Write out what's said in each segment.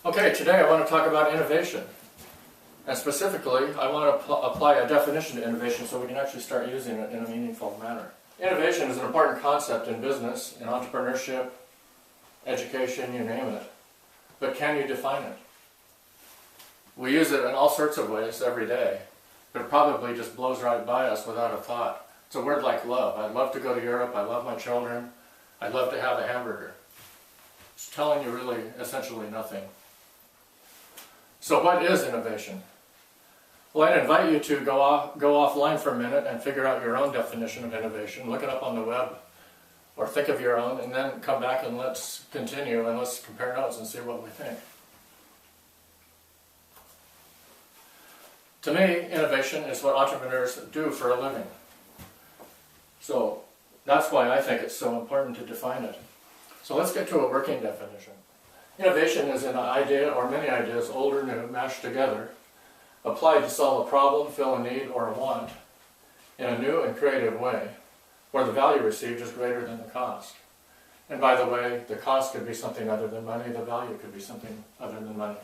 Okay, today I want to talk about innovation. And specifically, I want to apply a definition to innovation so we can actually start using it in a meaningful manner. Innovation is an important concept in business, in entrepreneurship, education, you name it. But can you define it? We use it in all sorts of ways every day, but it probably just blows right by us without a thought. It's a word like love. I'd love to go to Europe. I love my children. I'd love to have a hamburger. It's telling you really essentially nothing. So what is innovation? Well, I'd invite you to go offline for a minute and figure out your own definition of innovation. Look it up on the web or think of your own, and then come back and let's continue and let's compare notes and see what we think. To me, innovation is what entrepreneurs do for a living. So that's why I think it's so important to define it. So let's get to a working definition. Innovation is an idea or many ideas, old or new, mashed together, applied to solve a problem, fill a need, or a want in a new and creative way, where the value received is greater than the cost. And by the way, the cost could be something other than money, the value could be something other than money.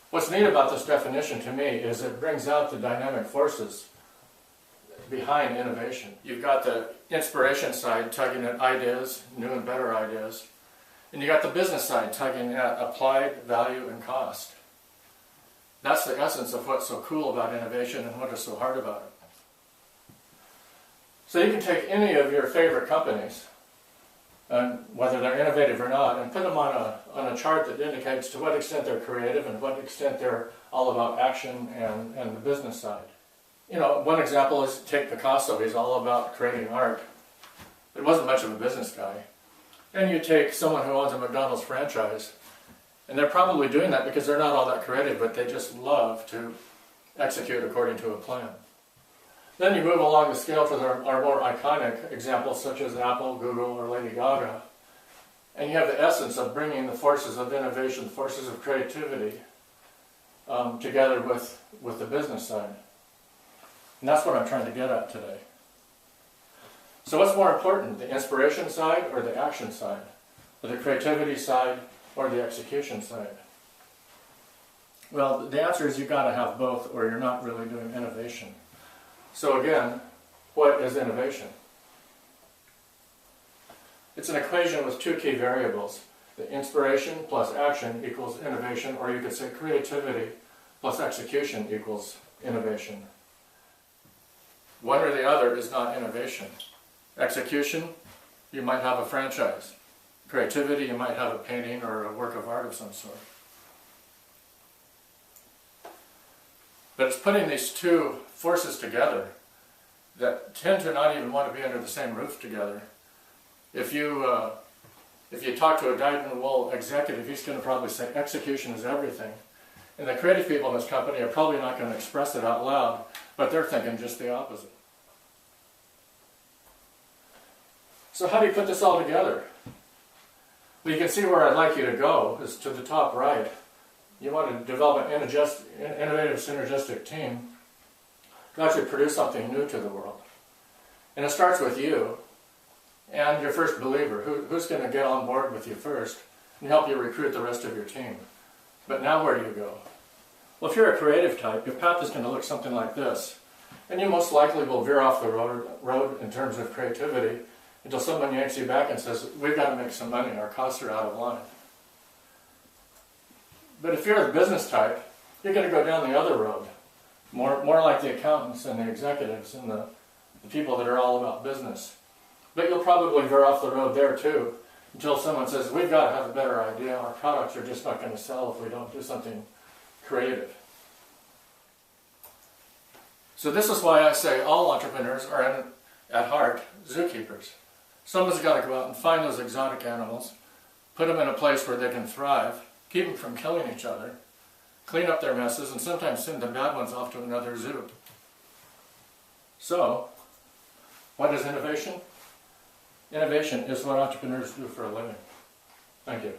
What's neat about this definition to me is it brings out the dynamic forces behind innovation. You've got the inspiration side tugging at ideas, new and better ideas, and you got the business side tugging at applied value and cost. That's the essence of what's so cool about innovation and what is so hard about it. So you can take any of your favorite companies, and whether they're innovative or not, and put them on a chart that indicates to what extent they're creative and what extent they're all about action and the business side. You know, one example is take Picasso. He's all about creating art. But he wasn't much of a business guy. And you take someone who owns a McDonald's franchise, and they're probably doing that because they're not all that creative, but they just love to execute according to a plan. Then you move along the scale to our more iconic examples such as Apple, Google, or Lady Gaga, and you have the essence of bringing the forces of innovation, forces of creativity together with the business side. And that's what I'm trying to get at today. So what's more important, the inspiration side or the action side? Or the creativity side or the execution side? Well, the answer is you've got to have both or you're not really doing innovation. So again, what is innovation? It's an equation with two key variables. The inspiration plus action equals innovation, or you could say creativity plus execution equals innovation. One or the other is not innovation. Execution, you might have a franchise. Creativity, you might have a painting or a work of art of some sort. But it's putting these two forces together that tend to not even want to be under the same roof together. If you talk to a dyed-in-the-wool executive, he's going to probably say execution is everything. And the creative people in this company are probably not going to express it out loud, but they're thinking just the opposite. So how do you put this all together? Well, you can see where I'd like you to go, is to the top right. You want to develop an innovative, synergistic team to actually produce something new to the world. And it starts with you and your first believer. Who's going to get on board with you first and help you recruit the rest of your team? But now where do you go? Well, if you're a creative type, your path is going to look something like this. And you most likely will veer off the road in terms of creativity until someone yanks you back and says, we've got to make some money, our costs are out of line. But if you're the business type, you're going to go down the other road, more like the accountants and the executives and the people that are all about business. But you'll probably veer off the road there too, until someone says, we've got to have a better idea, our products are just not going to sell if we don't do something creative. So this is why I say all entrepreneurs are, at heart, zookeepers. Someone's got to go out and find those exotic animals, put them in a place where they can thrive, keep them from killing each other, clean up their messes, and sometimes send the bad ones off to another zoo. So, what is innovation? Innovation is what entrepreneurs do for a living. Thank you.